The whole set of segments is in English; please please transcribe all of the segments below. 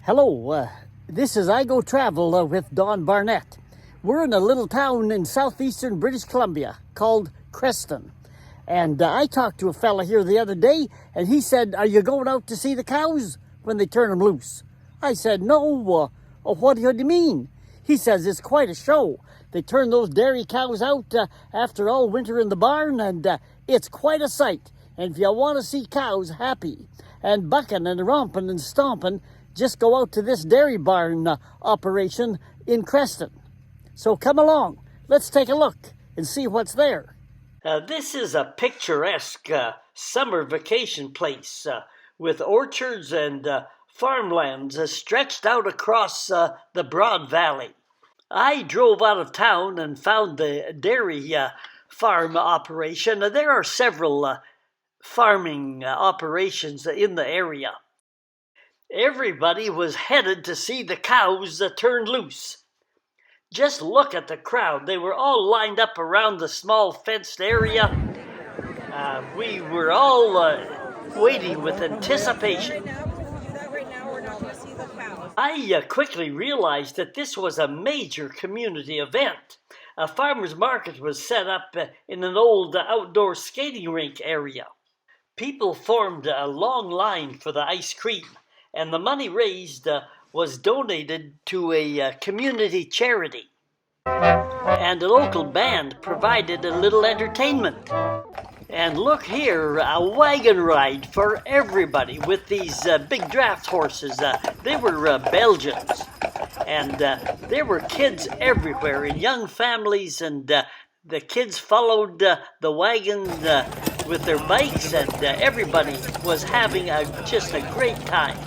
Hello, this is I Go Travel with Don Barnett. We're in a little town in southeastern British Columbia called Creston. And I talked to a fella here the other day, and he said, "Are you going out to see the cows when they turn them loose?" I said, "No, what do you mean?" He says, "It's quite a show. They turn those dairy cows out after all winter in the barn, and it's quite a sight. And if you want to see cows happy and bucking and romping and stomping, just go out to this dairy barn operation in Creston. So come along, let's take a look and see what's there." This is a picturesque summer vacation place with orchards and farmlands stretched out across the broad valley. I drove out of town and found the dairy farm operation. There are several farming operations in the area. Everybody was headed to see the cows turned loose. Just look at the crowd. They were all lined up around the small fenced area. We were all waiting with anticipation. I quickly realized that this was a major community event. A farmer's market was set up in an old outdoor skating rink area. People formed a long line for the ice cream, and the money raised was donated to a community charity. And a local band provided a little entertainment. And look here, a wagon ride for everybody with these big draft horses. They were Belgians. And there were kids everywhere and young families, and the kids followed the wagon with their bikes, and everybody was having just a great time.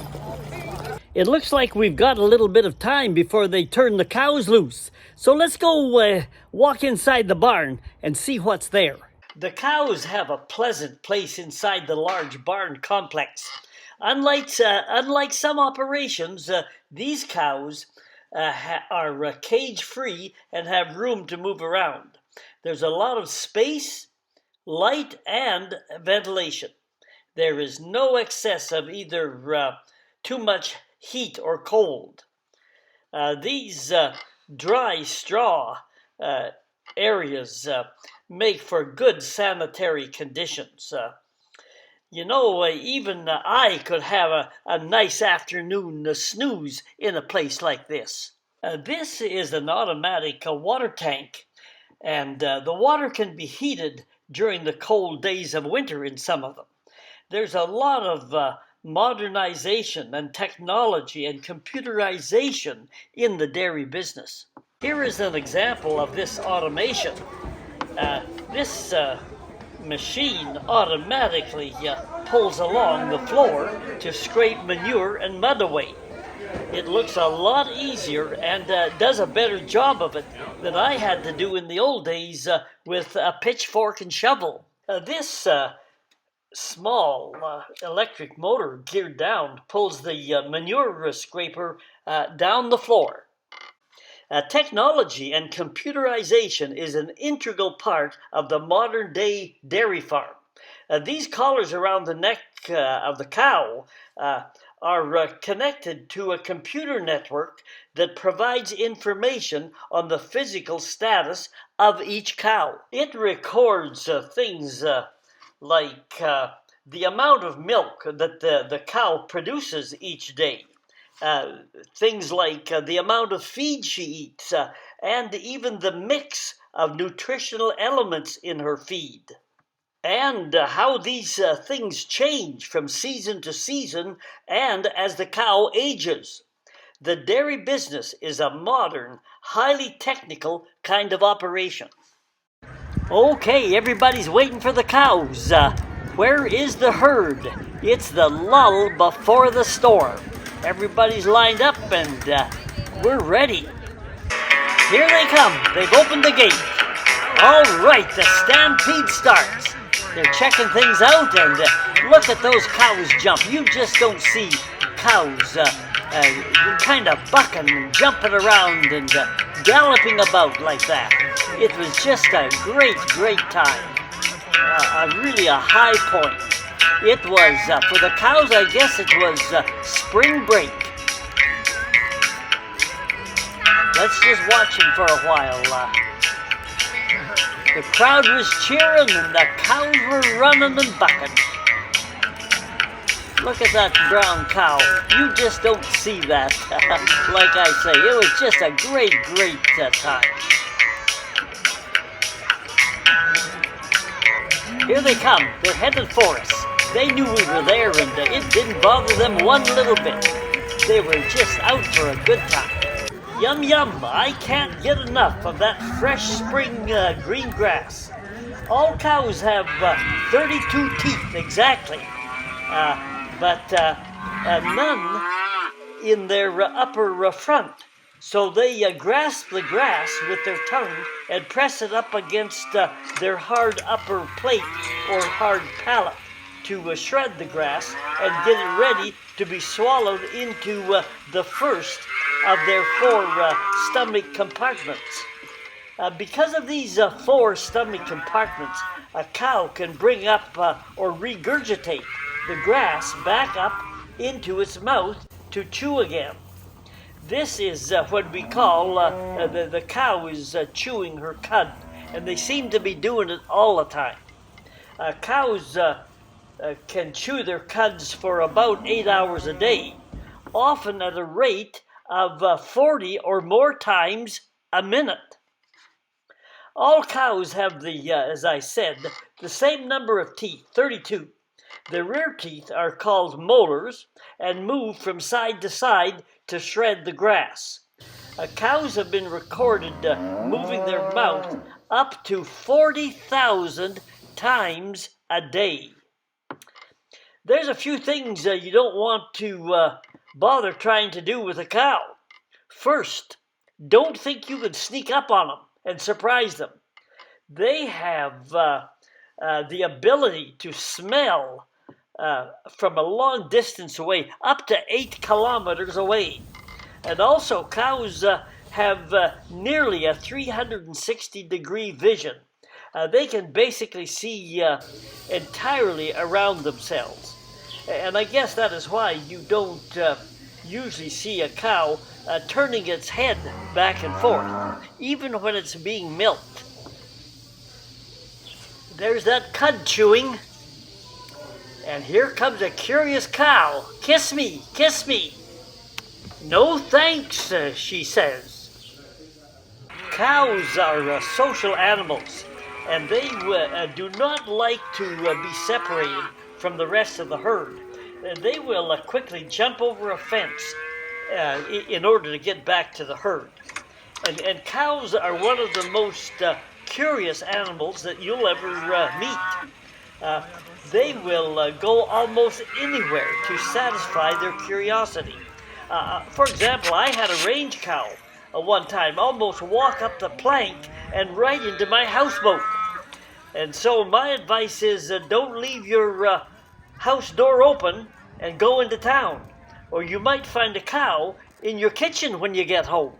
It looks like we've got a little bit of time before they turn the cows loose. So let's go walk inside the barn and see what's there. The cows have a pleasant place inside the large barn complex. Unlike some operations, these cows are cage-free and have room to move around. There's a lot of space, light, and ventilation. There is no excess of either too much heat or cold. These dry straw areas make for good sanitary conditions. Even I could have a nice afternoon snooze in a place like this. This is an automatic water tank, and the water can be heated during the cold days of winter in some of them. There's a lot of modernization and technology and computerization in the dairy business. Here is an example of this automation. This machine automatically pulls along the floor to scrape manure and mud away. It looks a lot easier and does a better job of it than I had to do in the old days with a pitchfork and shovel. This small electric motor geared down pulls the manure scraper down the floor. Technology and computerization is an integral part of the modern day dairy farm. These collars around the neck of the cow are connected to a computer network that provides information on the physical status of each cow. It records things like the amount of milk that the cow produces each day, things like the amount of feed she eats, and even the mix of nutritional elements in her feed, and how these things change from season to season and as the cow ages. The dairy business is a modern, highly technical kind of operation. Okay, everybody's waiting for the cows. Where is the herd? It's the lull before the storm. Everybody's lined up and we're ready. Here they come. They've opened the gate. All right, the stampede starts. They're checking things out, and look at those cows jump. You just don't see cows kind of bucking and jumping around and galloping about like that. It was just a great, great time. Really a high point. It was, for the cows, I guess it was spring break. Let's just watch them for a while. The crowd was cheering and the cows were running and bucking. Look at that brown cow. You just don't see that. Like I say, it was just a great, great time. Here they come. They're headed for us. They knew we were there and it didn't bother them one little bit. They were just out for a good time. Yum yum, I can't get enough of that fresh spring green grass. All cows have 32 teeth exactly, but none in their upper front. So they grasp the grass with their tongue and press it up against their hard upper plate or hard palate to shred the grass and get it ready to be swallowed into the first of their 4 stomach compartments. Because of these 4 stomach compartments, a cow can bring up or regurgitate the grass back up into its mouth to chew again. This is what we call the cow is chewing her cud, and they seem to be doing it all the time. Cows can chew their cuds for about 8 hours a day, often at a rate of 40 or more times a minute. All cows have as I said, the same number of teeth, 32. The rear teeth are called molars and move from side to side to shred the grass. Cows have been recorded moving their mouth up to 40,000 times a day. There's a few things you don't want to bother trying to do with a cow. First, don't think you can sneak up on them and surprise them. They have the ability to smell from a long distance away, up to 8 kilometers away. And also, cows have nearly a 360-degree vision. They can basically see entirely around themselves. And I guess that is why you don't usually see a cow turning its head back and forth, even when it's being milked. There's that cud chewing. And here comes a curious cow. Kiss me, kiss me. No thanks, she says. Cows are social animals, and they do not like to be separated from the rest of the herd. They will quickly jump over a fence in order to get back to the herd. And cows are one of the most curious animals that you'll ever meet. They will go almost anywhere to satisfy their curiosity. For example, I had a range cow one time almost walk up the plank and right into my houseboat. And so my advice is don't leave your house door open and go into town, or you might find a cow in your kitchen when you get home.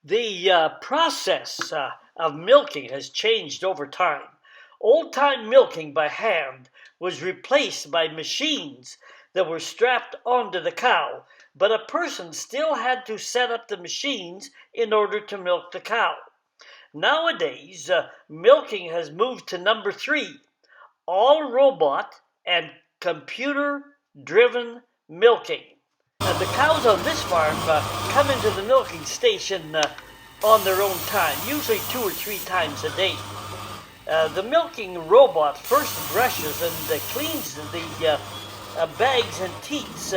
The process of milking has changed over time. Old-time milking by hand was replaced by machines that were strapped onto the cow, but a person still had to set up the machines in order to milk the cow. Nowadays, milking has moved to number 3, all robot and computer-driven milking. The cows on this farm come into the milking station on their own time, usually 2 or 3 times a day. The milking robot first brushes and cleans the bags and teats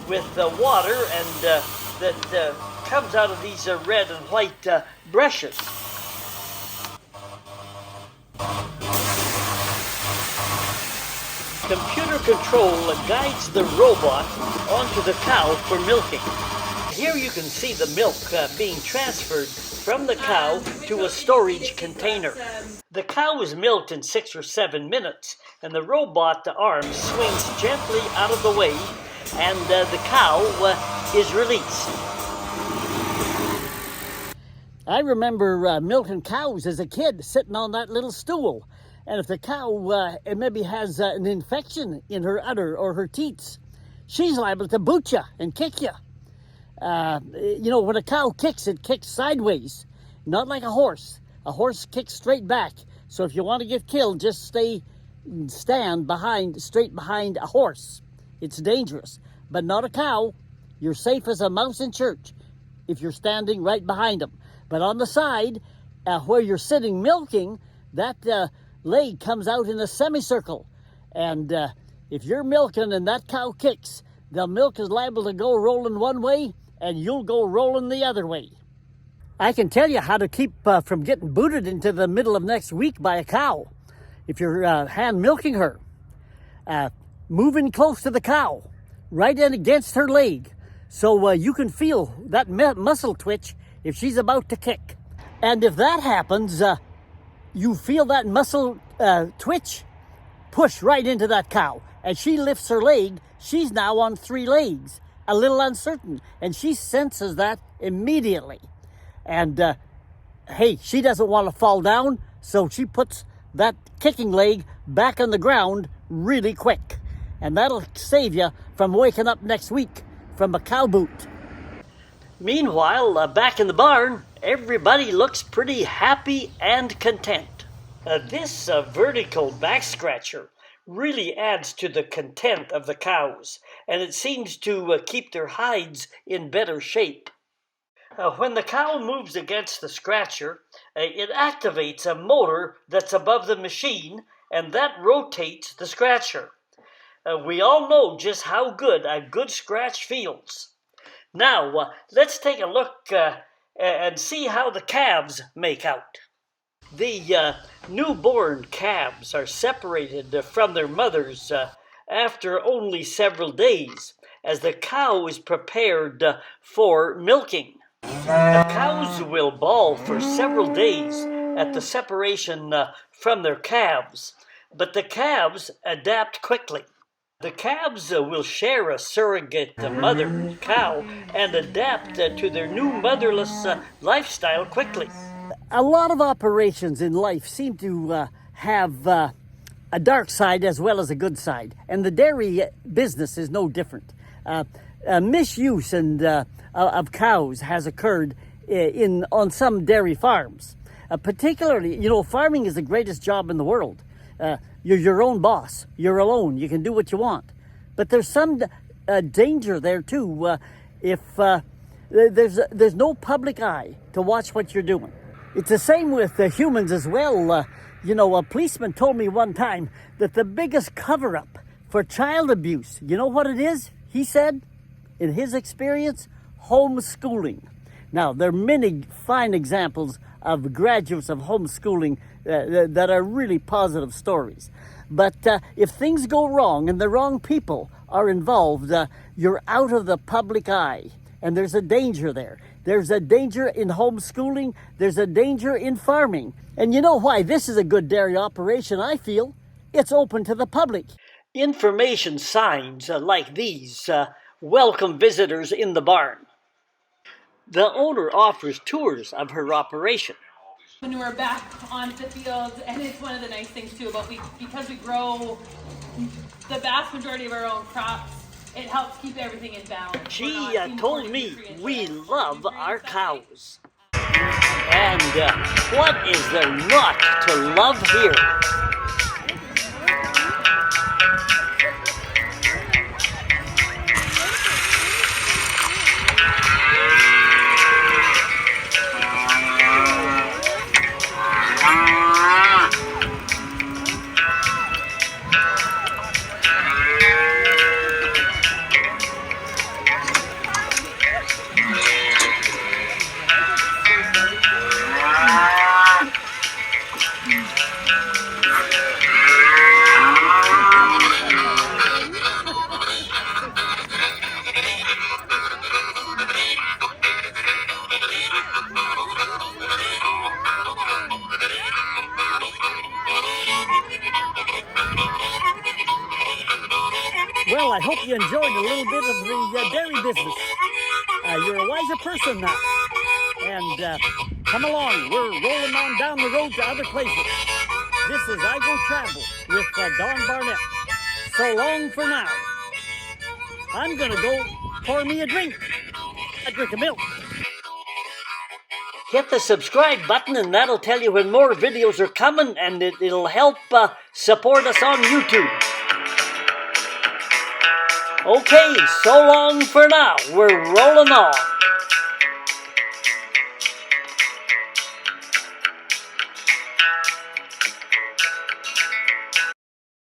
with water and that comes out of these red and white brushes. Computer control guides the robot onto the cow for milking. Here you can see the milk being transferred from the cow to a storage container. The cow is milked in 6 or 7 minutes, and the robot arm swings gently out of the way, and the cow is released. I remember milking cows as a kid, sitting on that little stool. And if the cow maybe has an infection in her udder or her teats, she's liable to boot you and kick you. When a cow kicks, it kicks sideways, not like a horse. A horse kicks straight back. So if you want to get killed, just stand straight behind a horse. It's dangerous, but not a cow. You're safe as a mouse in church if you're standing right behind them. But on the side, where you're sitting milking, that leg comes out in a semicircle, and if you're milking and that cow kicks, the milk is liable to go rolling one way and you'll go rolling the other way. I can tell you how to keep from getting booted into the middle of next week by a cow. If you're hand milking her, move in close to the cow, right in against her leg, so you can feel that muscle twitch if she's about to kick. And if that happens, you feel that muscle twitch, push right into that cow. As she lifts her leg, she's now on 3 legs, a little uncertain, and she senses that immediately. And hey, she doesn't want to fall down, so she puts that kicking leg back on the ground really quick. And that'll save you from waking up next week from a cow boot. Meanwhile, back in the barn, everybody looks pretty happy and content. This vertical back scratcher really adds to the content of the cows, and it seems to keep their hides in better shape. When the cow moves against the scratcher, it activates a motor that's above the machine, and that rotates the scratcher. We all know just how good a good scratch feels. Now, let's take a look and see how the calves make out. The newborn calves are separated from their mothers after only several days, as the cow is prepared for milking. The cows will bawl for several days at the separation from their calves, but the calves adapt quickly. The calves will share a surrogate mother cow and adapt to their new motherless lifestyle quickly. A lot of operations in life seem to have a dark side as well as a good side, and the dairy business is no different. Misuse of cows has occurred on some dairy farms. Particularly, farming is the greatest job in the world. You're your own boss. You're alone. You can do what you want. But there's some danger there too. If there's no public eye to watch what you're doing. It's the same with humans as well. A policeman told me one time that the biggest cover-up for child abuse, you know what it is? He said, in his experience, homeschooling. Now, there are many fine examples of graduates of homeschooling that are really positive stories. But if things go wrong and the wrong people are involved, you're out of the public eye. And there's a danger there. There's a danger in homeschooling. There's a danger in farming. And you know why this is a good dairy operation, I feel? It's open to the public. Information signs like these welcome visitors in the barn. The owner offers tours of her operation. manure back onto the field, and it's one of the nice things too about because we grow the vast majority of our own crops. It helps keep everything in balance. She told me we love our cows. And what is there not to love here? Well, I hope you enjoyed a little bit of the dairy business. You're a wiser person now. And come along, we're rolling on down the road to other places. This is I Go Travel with Don Barnett. So long for now. I'm going to go pour me a drink of milk. Hit the subscribe button and that'll tell you when more videos are coming, and it'll help support us on YouTube. Okay, so long for now. We're rolling on.